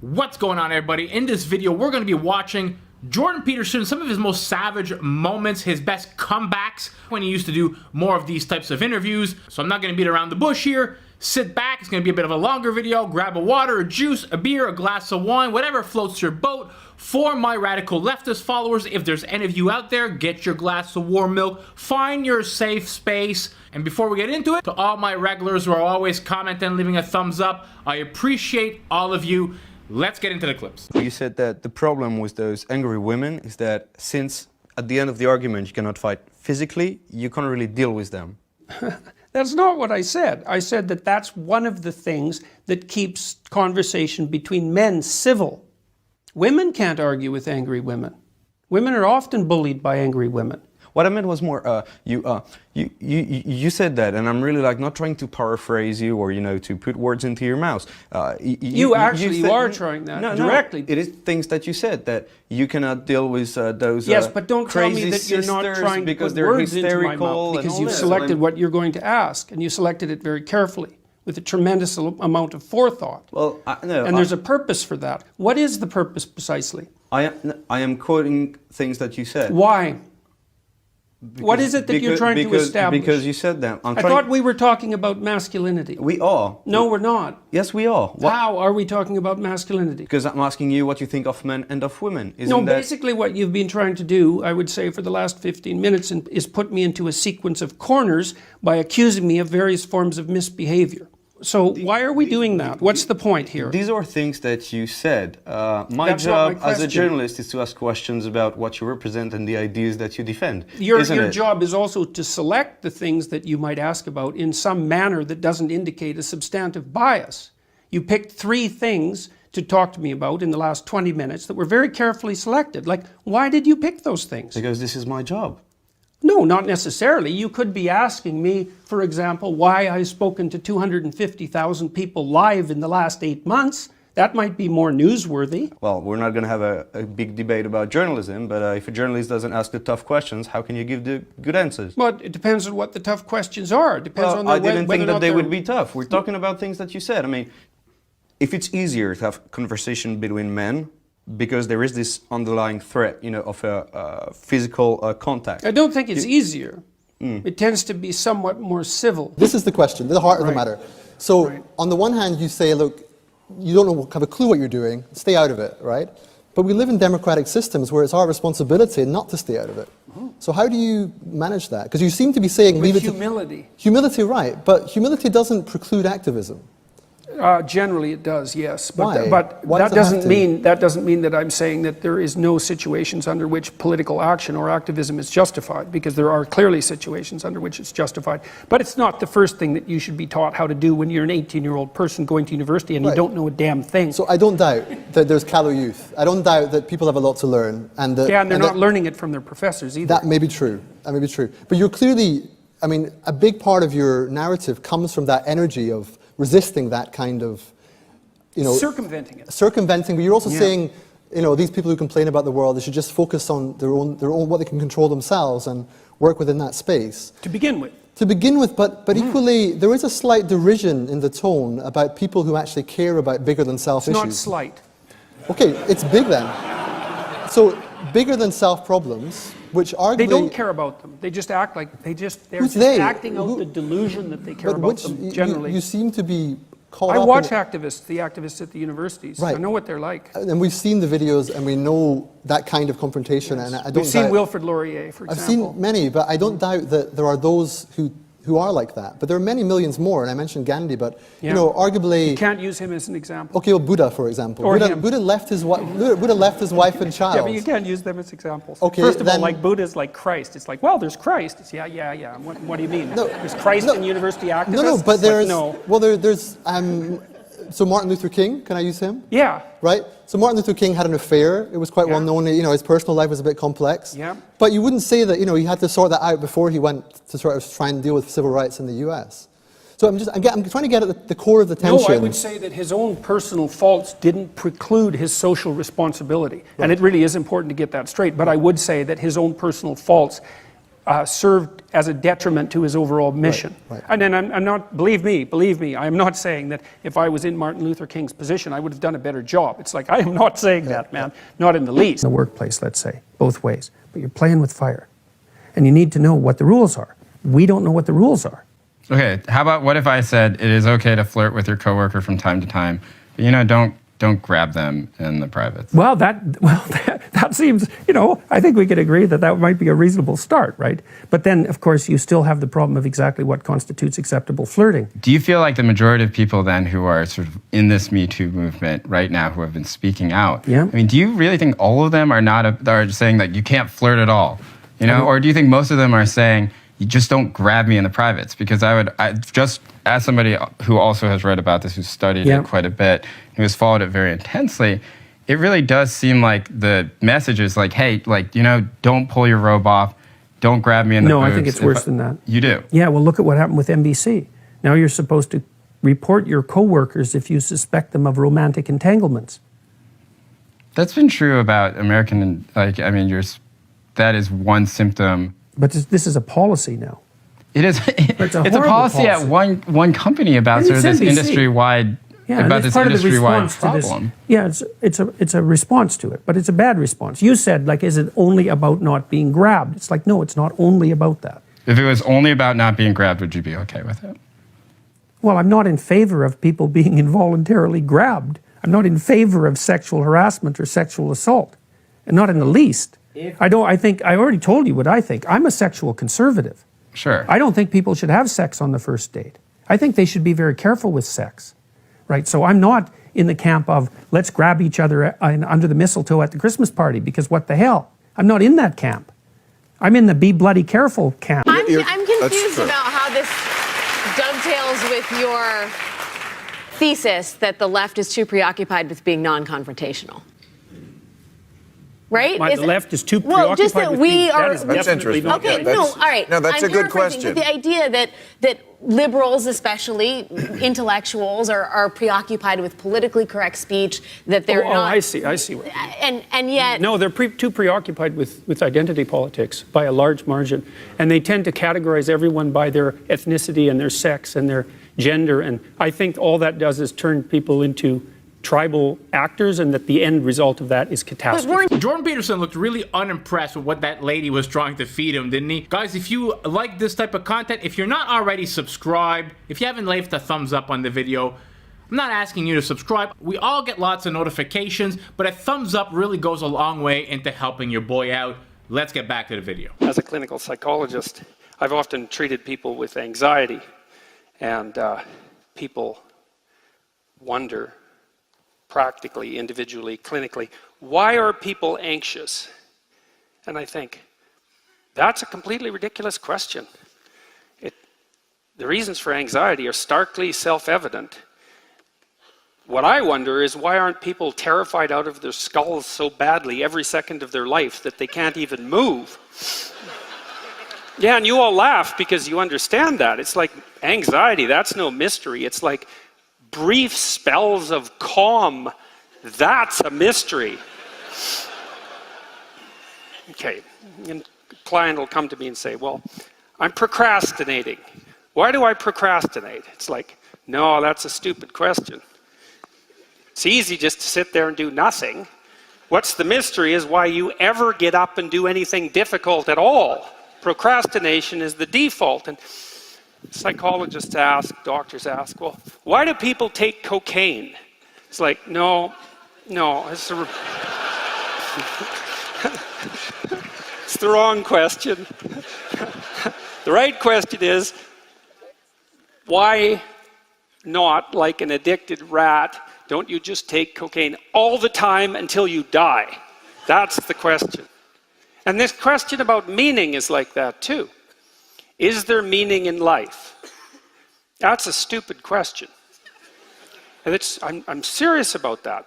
What's going on, everybody? In this video, we're going to be watching Jordan Peterson, some of his most savage moments, his best comebacks when he used to do more of these types of interviews. So I'm not going to beat around the bush here. Sit back. It's going to be a bit of a longer video. Grab a water, a juice, a beer, a glass of wine, whatever floats your boat. For my radical leftist followers, if there's any of you out there, get your glass of warm milk. Find your safe space. And before we get into it, to all my regulars who are always commenting and leaving a thumbs up, I appreciate all of you. Let's get into the clips. You said that the problem with those angry women is that since at the end of the argument you cannot fight physically, you can't really deal with them. That's not what I said. I said that that's one of the things that keeps conversation between men civil. Women can't argue with angry women. Women are often bullied by angry women. What I meant was more, you said that, and I'm really like not trying to paraphrase you or, you know, to put words into your mouth. You are trying that directly. No, it is things that you said, that you cannot deal with those yes, but don't tell me crazy that you're not trying to because put they're words hysterical into my mouth, because you've this. selected what you're going to ask, and you selected it very carefully with a tremendous amount of forethought. Well, and there's a purpose for that. What is the purpose precisely? I am quoting things that you said. Why? What is it that you're trying to establish? Because you said that. I thought we were talking about masculinity. We are. No, we're not. Yes, we are. How are we talking about masculinity? Because I'm asking you what you think of men and of women. Basically what you've been trying to do, I would say for the last 15 minutes, is put me into a sequence of corners by accusing me of various forms of misbehavior. So why are we doing that? What's the point here? These are things that you said. My job as a journalist is to ask questions about what you represent and the ideas that you defend. Your job is also to select the things that you might ask about in some manner that doesn't indicate a substantive bias. You picked 3 things to talk to me about in the last 20 minutes that were very carefully selected. Like, why did you pick those things? Because this is my job. No, not necessarily. You could be asking me, for example, why I've spoken to 250,000 people live in the last 8 months. That might be more newsworthy. Well, we're not going to have a big debate about journalism, but if a journalist doesn't ask the tough questions, how can you give the good answers? But it depends on what the tough questions are. It depends on I didn't think that they would be tough. We're talking about things that you said. I mean, if it's easier to have conversation between men, because there is this underlying threat, you know, of a physical contact. I don't think it's easier. It tends to be somewhat more civil. This is the question, the heart of the matter. So on the one hand, you say, look, you don't have a clue what you're doing, stay out of it, right? But we live in democratic systems where it's our responsibility not to stay out of it. So how do you manage that? Because you seem to be saying leave it to humility. Humility, right? But humility doesn't preclude activism. Generally it does, yes. Why? But Why that doesn't mean that I'm saying that there is no situations under which political action or activism is justified, because there are clearly situations under which it's justified. But it's not the first thing that you should be taught how to do when you're an 18-year-old person going to university and you don't know a damn thing. So I don't doubt that there's callow youth. I don't doubt that people have a lot to learn. And they're not learning it from their professors either. That may be true. That may be true. But you're clearly, I mean, a big part of your narrative comes from that energy of resisting that kind of, you know... Circumventing it. Circumventing, but you're also saying, you know, these people who complain about the world, they should just focus on their own, what they can control themselves and work within that space. To begin with. To begin with, but equally, there is a slight derision in the tone about people who actually care about bigger than self issues. It's not slight. Okay, it's big then. So, bigger than self problems, which arguably... They don't care about them. They just act like they're just acting out the delusion that they care about them generally. You seem to be caught up I watch the activists at the universities. Right. I know what they're like. And we've seen the videos and we know that kind of confrontation. Yes. And I don't We've seen Wilfrid Laurier, for example. I've seen many, but I don't doubt that there are those who are like that. But there are many millions more, and I mentioned Gandhi, but you know, arguably... You can't use him as an example. Okay, well, Buddha, for example. Buddha left his wife and child. Yeah, but you can't use them as examples. Okay, first of all, like Buddha's like Christ. It's like, well, there's Christ. It's, yeah. What do you mean? No, there's Christ in university activists? No, but there's... Like, no. Well, there's... so Martin Luther King, can I use him? Yeah. Right? So Martin Luther King had an affair. It was quite well known. You know, his personal life was a bit complex. Yeah. But you wouldn't say that, you know, he had to sort that out before he went to sort of try and deal with civil rights in the US. So I'm trying to get at the core of the tension. No, I would say that his own personal faults didn't preclude his social responsibility. Right. And it really is important to get that straight. But I would say that his own personal faults served as a detriment to his overall mission. Right. And then I'm not, believe me, I am not saying that if I was in Martin Luther King's position, I would have done a better job. It's like, I am not saying that, man, not in the least. In the workplace, let's say, both ways, but you're playing with fire. And you need to know what the rules are. We don't know what the rules are. Okay, how about what if I said it is okay to flirt with your coworker from time to time, but don't grab them in the privates? Well, that seems, I think we could agree that might be a reasonable start, right? But then, of course, you still have the problem of exactly what constitutes acceptable flirting. Do you feel like the majority of people then who are sort of in this Me Too movement right now who have been speaking out, yeah. I mean, do you really think all of them are saying that you can't flirt at all? Or do you think most of them are saying, you just don't grab me in the privates? Because I just, as somebody who also has read about this, who's studied it quite a bit, who has followed it very intensely, it really does seem like the message is like, hey, don't pull your robe off, don't grab me in the boobs. No, I think it's worse than that. You do? Yeah, well, look at what happened with NBC. Now you're supposed to report your coworkers if you suspect them of romantic entanglements. That's been true about American, that is one symptom. But this is a policy now. It is. It's a policy at one company about sort of this industry-wide problem. Yeah, it's a response to it, but it's a bad response. You said, is it only about not being grabbed? It's like, no, it's not only about that. If it was only about not being grabbed, would you be okay with it? Well, I'm not in favor of people being involuntarily grabbed. I'm not in favor of sexual harassment or sexual assault, and not in the least. I already told you what I think. I'm a sexual conservative. Sure. I don't think people should have sex on the first date. I think they should be very careful with sex, right? So I'm not in the camp of let's grab each other under the mistletoe at the Christmas party, because what the hell? I'm not in that camp. I'm in the be bloody careful camp. I'm confused about how this dovetails with your thesis that the left is too preoccupied with being non-confrontational. Right? The left is too preoccupied well, just that with we are. That's interesting. Okay, all right. No, that's a good question. The idea that liberals, especially intellectuals, are preoccupied with politically correct speech, that they're not. I see what. And yet. No, they're too preoccupied with identity politics by a large margin, and they tend to categorize everyone by their ethnicity and their sex and their gender, and I think all that does is turn people into tribal actors, and that the end result of that is catastrophe. Jordan Peterson looked really unimpressed with what that lady was trying to feed him, didn't he? Guys, if you like this type of content, if you're not already subscribed, if you haven't left a thumbs up on the video, I'm not asking you to subscribe. We all get lots of notifications, but a thumbs up really goes a long way into helping your boy out. Let's get back to the video. As a clinical psychologist, I've often treated people with anxiety, and people wonder, practically, individually, clinically, why are people anxious? And I think, that's a completely ridiculous question. The reasons for anxiety are starkly self-evident. What I wonder is, why aren't people terrified out of their skulls so badly every second of their life that they can't even move? Yeah, and you all laugh because you understand that. It's like anxiety, that's no mystery. It's like brief spells of calm, that's a mystery. Okay, and a client will come to me and say, well, I'm procrastinating. Why do I procrastinate? It's like, no, that's a stupid question. It's easy just to sit there and do nothing. What's the mystery is why you ever get up and do anything difficult at all. Procrastination is the default. And psychologists ask, doctors ask, well, why do people take cocaine? It's like, no, it's it's the wrong question. The right question is, why not, like an addicted rat, don't you just take cocaine all the time until you die? That's the question. And this question about meaning is like that too. Is there meaning in life? That's a stupid question. And I'm serious about that.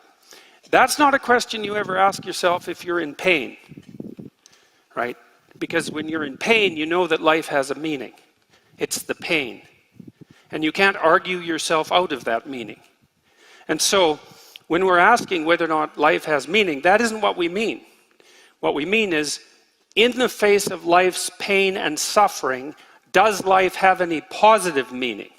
That's not a question you ever ask yourself if you're in pain, right? Because when you're in pain, you know that life has a meaning. It's the pain. And you can't argue yourself out of that meaning. And so, when we're asking whether or not life has meaning, that isn't what we mean. What we mean is in the face of life's pain and suffering, does life have any positive meaning?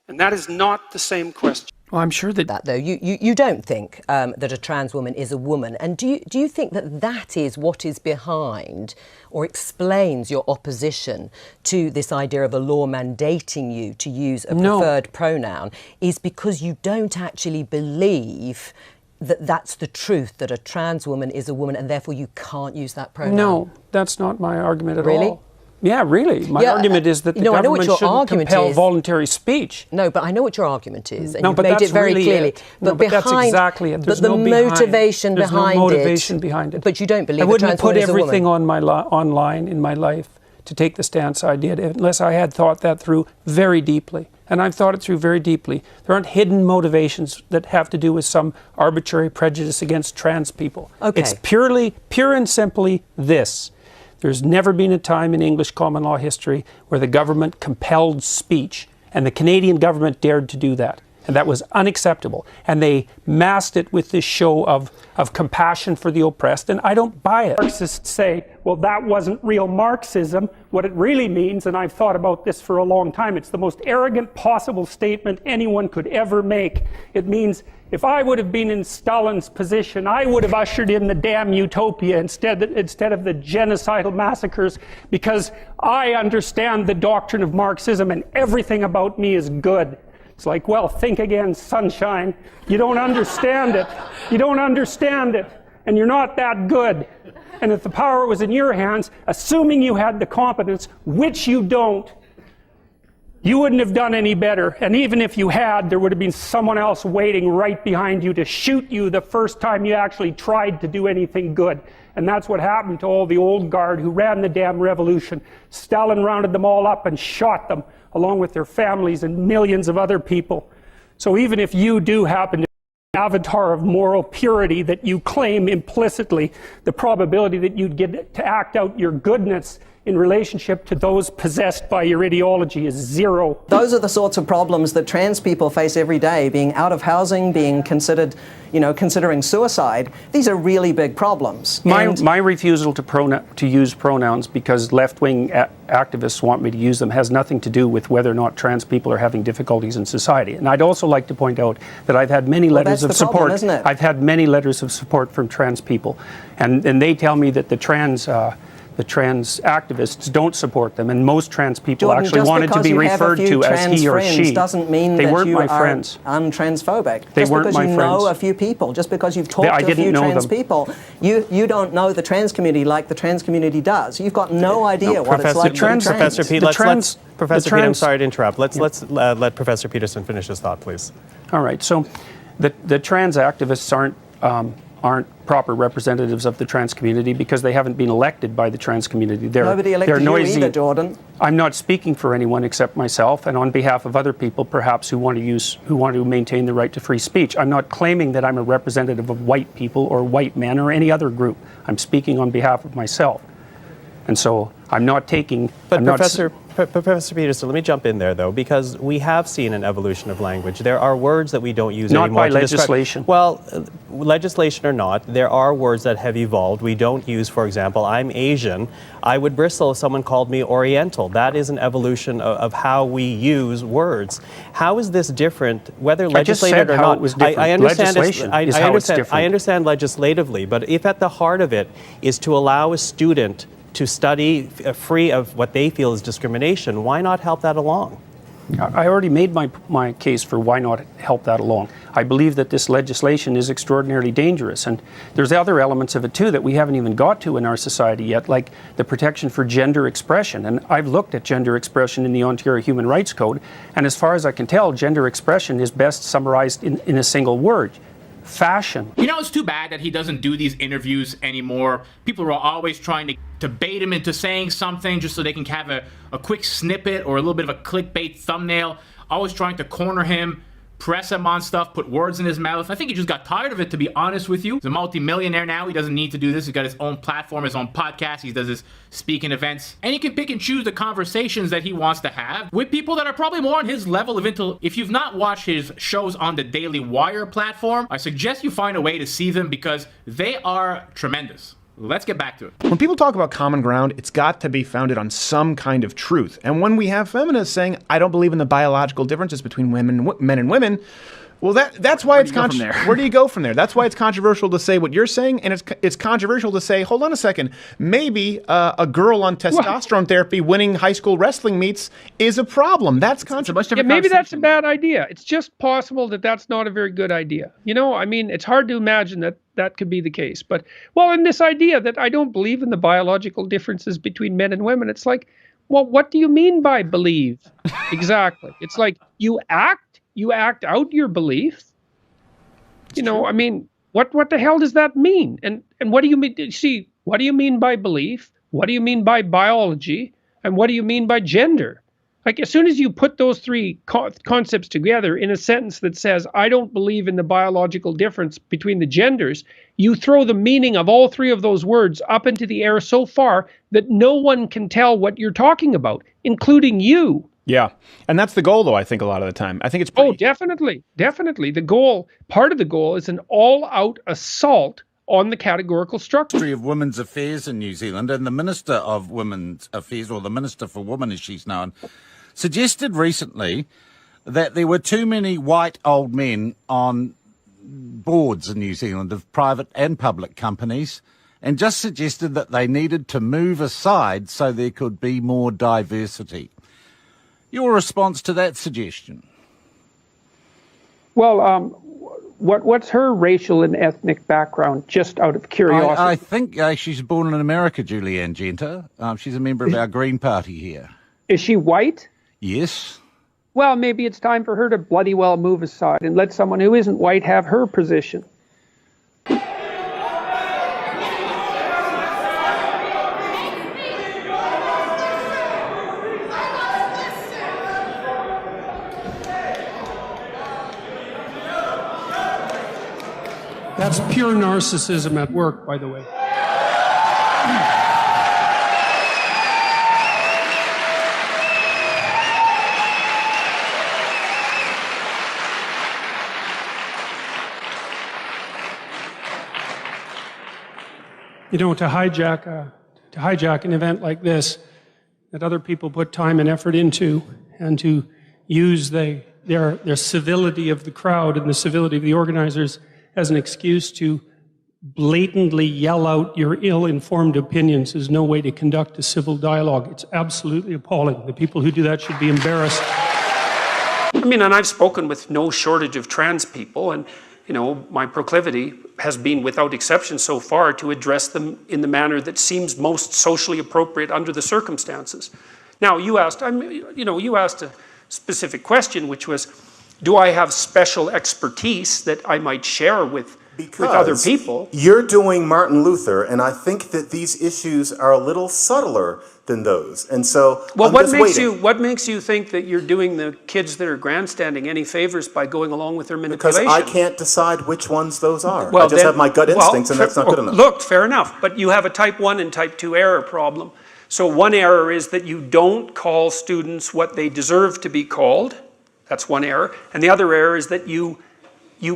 And that is not the same question. Well, I'm sure that though you don't think that a trans woman is a woman, and do you think that that is what is behind or explains your opposition to this idea of a law mandating you to use a preferred pronoun, is because you don't actually believe that that's the truth, that a trans woman is a woman and therefore you can't use that pronoun? No, that's not my argument at all. Really? Yeah, really. My argument is that the government shouldn't compel voluntary speech. No, but I know what your argument is, and no, you've but made that's it very really clearly. It. No, but that's exactly it. There's but the motivation There's behind no motivation behind it. But you don't believe I wouldn't that trans put woman is a woman. everything on my online in my life to take the stance I did unless I had thought that through very deeply. And I've thought it through very deeply. There aren't hidden motivations that have to do with some arbitrary prejudice against trans people. Okay. It's pure and simply this. There's never been a time in English common law history where the government compelled speech, and the Canadian government dared to do that. And that was unacceptable. And they masked it with this show of compassion for the oppressed, and I don't buy it. Marxists say, well, that wasn't real Marxism. What it really means, and I've thought about this for a long time, it's the most arrogant possible statement anyone could ever make. It means, if I would have been in Stalin's position, I would have ushered in the damn utopia instead of the genocidal massacres, because I understand the doctrine of Marxism and everything about me is good. It's like, well, think again, sunshine. You don't understand it. You don't understand it. And you're not that good. And if the power was in your hands, assuming you had the competence, which you don't, you wouldn't have done any better. And even if you had, there would have been someone else waiting right behind you to shoot you the first time you actually tried to do anything good. And that's what happened to all the old guard who ran the damn revolution. Stalin rounded them all up and shot them, along with their families and millions of other people. So even if you do happen to be an avatar of moral purity that you claim implicitly, the probability that you'd get to act out your goodness in relationship to those possessed by your ideology is zero. Those are the sorts of problems that trans people face every day, being out of housing, being considered, considering suicide. These are really big problems. My refusal to use pronouns because left-wing activists want me to use them has nothing to do with whether or not trans people are having difficulties in society. And I'd also like to point out that I've had many letters of support. Isn't it? I've had many letters of support from trans people, and they tell me that the trans activists don't support them, and most trans people Jordan, actually wanted to be referred to as he or she. Doesn't mean they that weren't you my are friends. Untransphobic. They just weren't because my you friends. know a few people, just because you've talked to a few trans people, you don't know the trans community like the trans community does. You've got no idea what it's like to be trans. Professor Pete, Professor Pete, I'm sorry to interrupt. Let's let Professor Peterson finish his thought, please. All right. So, the trans activists aren't proper representatives of the trans community because they haven't been elected by the trans community. Nobody elected you either, Jordan. I'm not speaking for anyone except myself, and on behalf of other people, perhaps who want to maintain the right to free speech. I'm not claiming that I'm a representative of white people or white men or any other group. I'm speaking on behalf of myself, and so I'm not taking. But Professor Peterson, let me jump in there, though, because we have seen an evolution of language. There are words that we don't use anymore. Not by legislation. Well, legislation or not, there are words that have evolved. We don't use, for example, I'm Asian. I would bristle if someone called me Oriental. That is an evolution of how we use words. How is this different, whether legislated or not? I understand. I understand legislatively, but if at the heart of it is to allow a student to study free of what they feel is discrimination, why not help that along? I already made my case for why not help that along. I believe that this legislation is extraordinarily dangerous, and there's other elements of it too that we haven't even got to in our society yet, like the protection for gender expression. And I've looked at gender expression in the Ontario Human Rights Code, and as far as I can tell, gender expression is best summarized in a single word: fashion. You know, it's too bad that he doesn't do these interviews anymore. People are always trying to bait him into saying something just so they can have a quick snippet or a little bit of a clickbait thumbnail. Always trying to corner him, press him on stuff, put words in his mouth. I think he just got tired of it, to be honest with you. He's a multi-millionaire now. He doesn't need to do this. He's got his own platform, his own podcast. He does his speaking events. And he can pick and choose the conversations that he wants to have with people that are probably more on his level of intellect. If you've not watched his shows on the Daily Wire platform, I suggest you find a way to see them because they are tremendous. Let's get back to it. When people talk about common ground, it's got to be founded on some kind of truth. And when we have feminists saying, I don't believe in the biological differences between men and women, well, that's why it's controversial. Where do you go from there? That's why it's controversial to say what you're saying, and it's controversial to say, hold on a second, maybe a girl on testosterone therapy winning high school wrestling meets is a problem. That's controversial. Yeah, maybe that's a bad idea. It's just possible that that's not a very good idea. You know, I mean, it's hard to imagine that that could be the case. But, well, in this idea that I don't believe in the biological differences between men and women, it's like, well, what do you mean by believe? Exactly. It's like you act out your belief. You know, I mean, what the hell does that mean? And what do you mean? See, what do you mean by belief? What do you mean by biology? And what do you mean by gender? Like, as soon as you put those three concepts together in a sentence that says, I don't believe in the biological difference between the genders, you throw the meaning of all three of those words up into the air so far that no one can tell what you're talking about, including you. Yeah. And that's the goal, though, I think, a lot of the time. I think it's Oh, definitely. Definitely. The goal, part of the goal is an all-out assault on the categorical structure. Of Women's Affairs in New Zealand, and the Minister of Women's Affairs, or the Minister for Women as she's known, suggested recently that there were too many white old men on boards in New Zealand of private and public companies, and just suggested that they needed to move aside so there could be more diversity. Your response to that suggestion? Well, what's her racial and ethnic background, just out of curiosity? I think she's born in America, Julianne Genter. She's a member of our Green Party here. Is she white? Yes. Well, maybe it's time for her to bloody well move aside and let someone who isn't white have her position. That's pure narcissism at work, by the way. You know, to hijack an event like this that other people put time and effort into, and to use their civility of the crowd and the civility of the organizers as an excuse to blatantly yell out your ill-informed opinions is no way to conduct a civil dialogue. It's absolutely appalling. The people who do that should be embarrassed. I mean, and I've spoken with no shortage of trans people, and you know, my proclivity has been, without exception so far, to address them in the manner that seems most socially appropriate under the circumstances. Now, you asked a specific question, which was, do I have special expertise that I might share with other people? You're doing Martin Luther, and I think that these issues are a little subtler than those. And so, well, what makes you think that you're doing the kids that are grandstanding any favors by going along with their manipulation? Because I can't decide which ones those are. Well, I just have my gut instincts, and that's not good enough. Look, fair enough, but you have a type 1 and type 2 error problem. So one error is that you don't call students what they deserve to be called. That's one error. And the other error is that you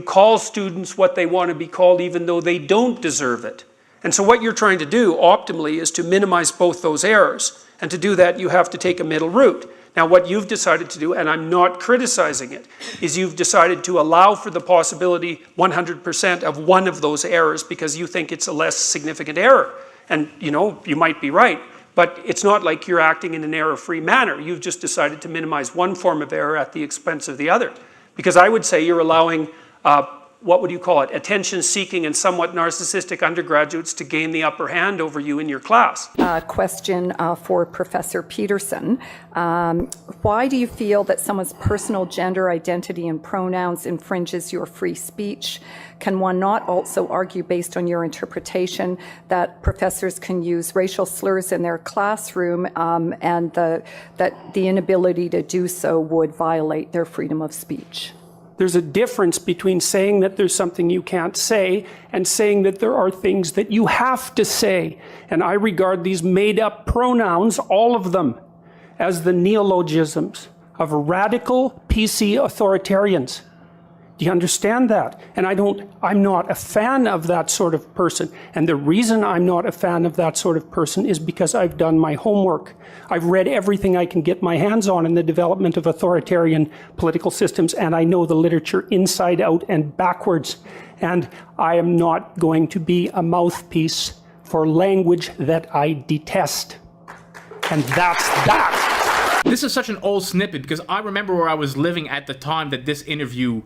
call students what they want to be called even though they don't deserve it. And so what you're trying to do optimally is to minimize both those errors. And to do that, you have to take a middle route. Now, what you've decided to do, and I'm not criticizing it, is you've decided to allow for the possibility 100% of one of those errors because you think it's a less significant error. And, you know, you might be right. But it's not like you're acting in an error-free manner. You've just decided to minimize one form of error at the expense of the other. Because I would say you're allowing, what would you call it, attention-seeking and somewhat narcissistic undergraduates to gain the upper hand over you in your class. Question for Professor Peterson. Why do you feel that someone's personal gender identity and pronouns infringes your free speech? Can one not also argue, based on your interpretation, that professors can use racial slurs in their classroom and that the inability to do so would violate their freedom of speech? There's a difference between saying that there's something you can't say and saying that there are things that you have to say. And I regard these made-up pronouns, all of them, as the neologisms of radical PC authoritarians. Do Do you understand that? And I'm not a fan of that sort of person. And the reason I'm not a fan of that sort of person is because I've done my homework. I've read everything I can get my hands on in the development of authoritarian political systems, and I know the literature inside out and backwards. And I am not going to be a mouthpiece for language that I detest. And that's that. This is such an old snippet because I remember where I was living at the time that this interview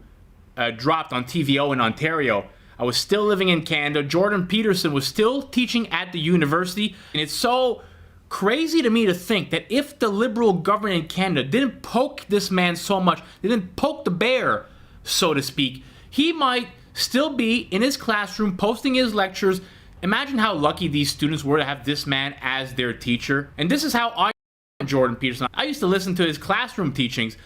dropped on TVO in Ontario. I was still living in Canada. Jordan Peterson was still teaching at the university. And it's so crazy to me to think that if the Liberal government in Canada didn't poke this man so much, they didn't poke the bear, so to speak, he might still be in his classroom posting his lectures. Imagine how lucky these students were to have this man as their teacher. And this is how I Jordan Peterson. I used to listen to his classroom teachings.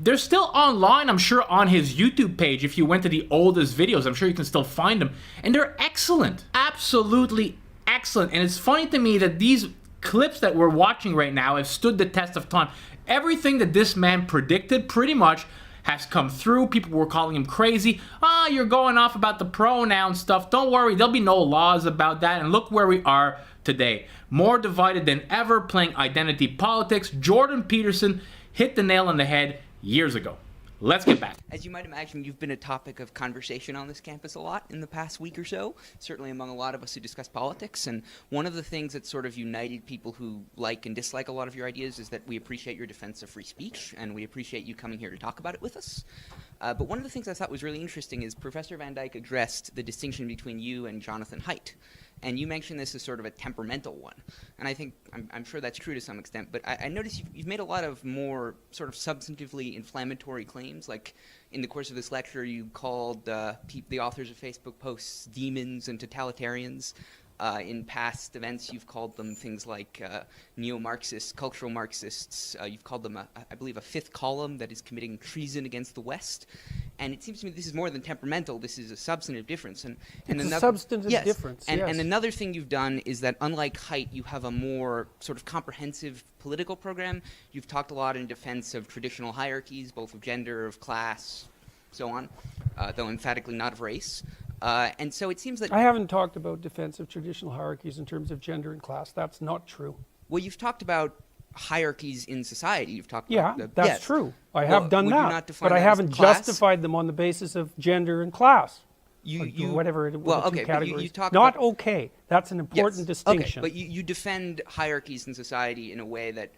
They're still online, I'm sure, on his YouTube page. If you went to the oldest videos, I'm sure you can still find them. And they're excellent. Absolutely excellent. And it's funny to me that these clips that we're watching right now have stood the test of time. Everything that this man predicted pretty much has come through. People were calling him crazy. You're going off about the pronoun stuff. Don't worry, there'll be no laws about that. And look where we are today. More divided than ever, playing identity politics. Jordan Peterson hit the nail on the head years ago. Let's get back. As you might imagine, you've been a topic of conversation on this campus a lot in the past week or so, certainly among a lot of us who discuss politics. And one of the things that sort of united people who like and dislike a lot of your ideas is that we appreciate your defense of free speech, and we appreciate you coming here to talk about it with us. But one of the things I thought was really interesting is Professor Van Dyke addressed the distinction between you and Jonathan Haidt. And you mentioned this as sort of a temperamental one. And I think, I'm sure that's true to some extent, but I noticed you've made a lot of more sort of substantively inflammatory claims. Like in the course of this lecture, you called the authors of Facebook posts demons and totalitarians. In past events, you've called them things like neo-Marxists, cultural Marxists. You've called them, I believe, a fifth column that is committing treason against the West. And it seems to me this is more than temperamental. This is a substantive difference. And it's a substantive difference, yes. And another thing you've done is that, unlike Haidt, you have a more sort of comprehensive political program. You've talked a lot in defense of traditional hierarchies, both of gender, of class, so on, though emphatically not of race. And so it seems that I haven't talked about defense of traditional hierarchies in terms of gender and class. That's not true. Well, you've talked about hierarchies in society. You've talked about that's true. I have done that, but I haven't justified them on the basis of gender and class. Whatever the two categories. You talk not about, okay. That's an important distinction. Okay, but you defend hierarchies in society in a way that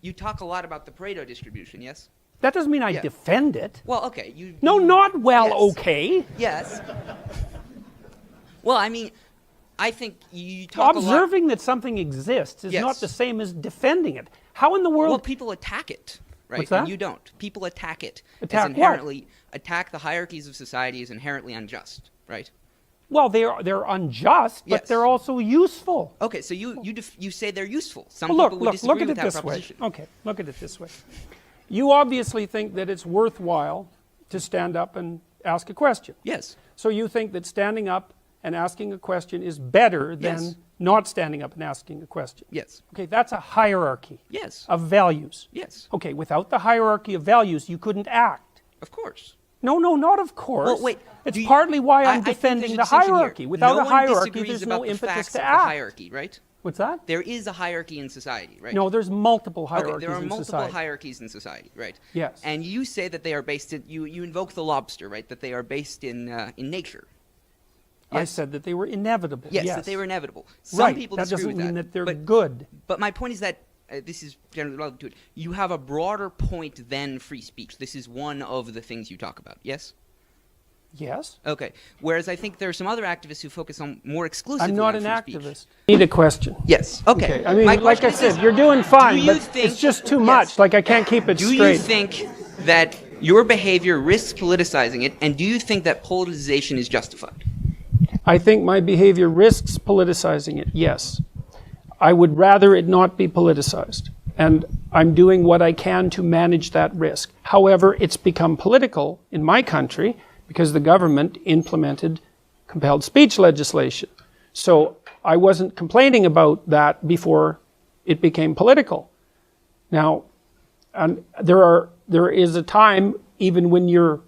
you talk a lot about the Pareto distribution. Yes. That doesn't mean I defend it. Well, okay. Okay. Yes. Well, I mean, I think you talk Observing that something exists is not the same as defending it. How in the world? Well, people attack it, right? What's that? And you don't. People attack it. Attack inherently attack the hierarchies of society as inherently unjust, right? Well, they're unjust, but they're also useful. Okay, so you say they're useful. Some people would disagree look at with it that this way. proposition. Okay, look at it this way. You obviously think that it's worthwhile to stand up and ask a question. Yes. So you think that standing up and asking a question is better than not standing up and asking a question. Yes. Okay, that's a hierarchy. Yes. Of values. Yes. Okay, without the hierarchy of values, you couldn't act. Of course. No, not of course. Well, wait. It's partly why I'm defending the hierarchy. Without a hierarchy, there's no impetus to act. Hierarchy, right? What's that? There is a hierarchy in society, right? No, there's multiple hierarchies in society. Okay, there are multiple hierarchies in society, right? Yes. And you say that they are based in, you invoke the lobster, right? That they are based in nature. Yes? I said that they were inevitable. Yes, that they were inevitable. Some people disagree with that. That doesn't mean that they're good. But my point is that, this is generally relevant to it, you have a broader point than free speech. This is one of the things you talk about, yes? Yes. Okay. Whereas I think there are some other activists who focus on more exclusively I'm not on an free activist. Speech. Need a question. Yes. Okay. I mean, like I said, you're doing fine, but it's just too much. Like I can't keep it straight. Do you think that your behavior risks politicizing it, and do you think that politicization is justified? I think my behavior risks politicizing it, yes. I would rather it not be politicized. And I'm doing what I can to manage that risk. However, it's become political in my country because the government implemented compelled speech legislation. So I wasn't complaining about that before it became political. Now, and there is a time, even when you're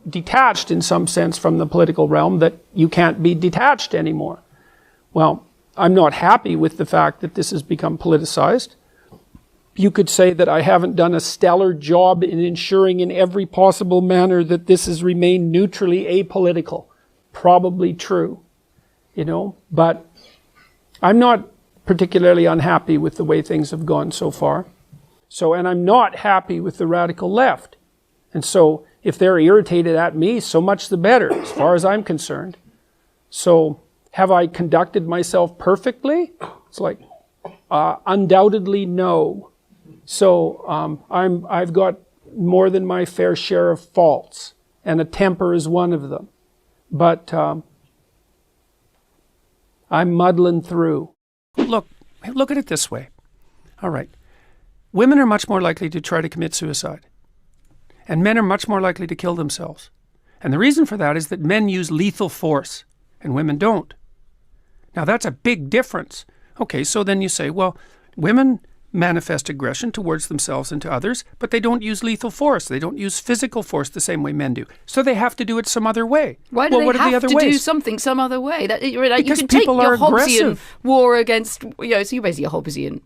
detached in some sense from the political realm, that you can't be detached anymore. Well, I'm not happy with the fact that this has become politicized. You could say that I haven't done a stellar job in ensuring in every possible manner that this has remained neutrally apolitical. Probably true, you know, but I'm not particularly unhappy with the way things have gone so far. So, and I'm not happy with the radical left. And so, if they're irritated at me, so much the better, as far as I'm concerned. So, have I conducted myself perfectly? It's like, undoubtedly no. So, I've got more than my fair share of faults, and a temper is one of them. But I'm muddling through. Look at it this way. All right. Women are much more likely to try to commit suicide. And men are much more likely to kill themselves. And the reason for that is that men use lethal force and women don't. Now that's a big difference. Okay, so then you say, well, women manifest aggression towards themselves and to others, but they don't use lethal force. They don't use physical force the same way men do. So they have to do it some other way. Why do what they are the have other to ways? do something some other way? Because you can people take your are Hobbesian aggressive. war against, so you're basically a Hobbesian.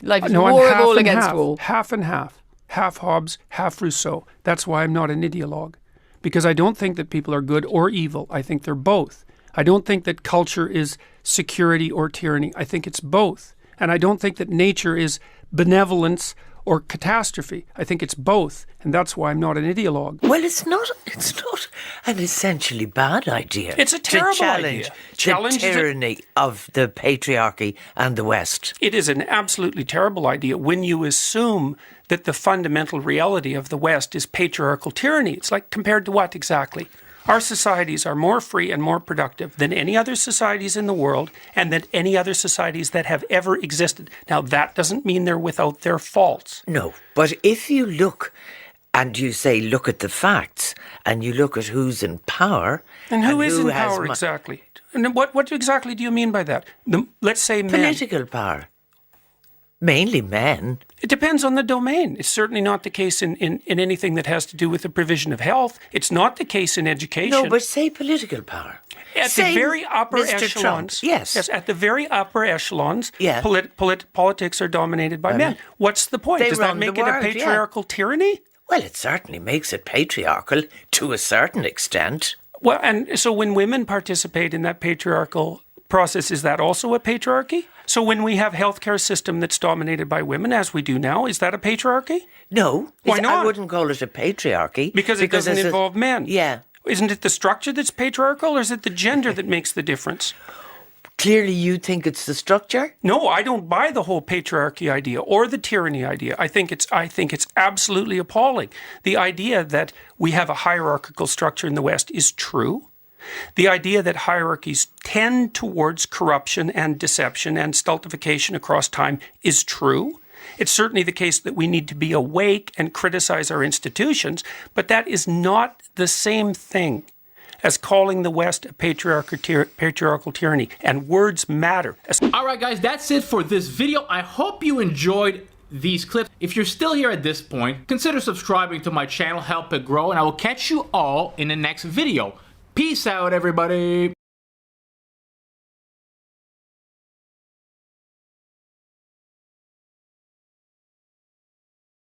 Life is No, I'm war half of all and against half, all. half and half. Half Hobbes, half Rousseau. That's why I'm not an ideologue. Because I don't think that people are good or evil. I think they're both. I don't think that culture is security or tyranny. I think it's both. And I don't think that nature is benevolence or catastrophe. I think it's both. And that's why I'm not an ideologue. Well, it's not an essentially bad idea. It's a terrible idea. The tyranny of the patriarchy and the West. It is an absolutely terrible idea when you assume that the fundamental reality of the West is patriarchal tyranny. It's like, compared to what exactly? Our societies are more free and more productive than any other societies in the world and than any other societies that have ever existed. Now, that doesn't mean they're without their faults. No, but if you look and you say, look at the facts, and you look at who's in power... And who is in power exactly? And what exactly do you mean by that? Let's say men. Political power. Mainly men. It depends on the domain. It's certainly not the case in anything that has to do with the provision of health. It's not the case in education. No, but say political power. At the very upper echelons. Yes, at the very upper echelons, yeah. Politics are dominated by men. What's the point? Does that make it a patriarchal tyranny? Well, it certainly makes it patriarchal to a certain extent. Well, and so when women participate in that patriarchal process, is that also a patriarchy? So when we have a healthcare system that's dominated by women, as we do now, is that a patriarchy? No. Why not? I wouldn't call it a patriarchy. Because it doesn't involve men. Yeah. Isn't it the structure that's patriarchal, or is it the gender that makes the difference? Clearly you think it's the structure? No, I don't buy the whole patriarchy idea or the tyranny idea. I think it's absolutely appalling. The idea that we have a hierarchical structure in the West is true. The idea that hierarchies tend towards corruption and deception and stultification across time is true. It's certainly the case that we need to be awake and criticize our institutions, but that is not the same thing as calling the West a patriarchal tyranny. And words matter. All right, guys, that's it for this video. I hope you enjoyed these clips. If you're still here at this point, consider subscribing to my channel, help it grow, and I will catch you all in the next video. Peace out, everybody.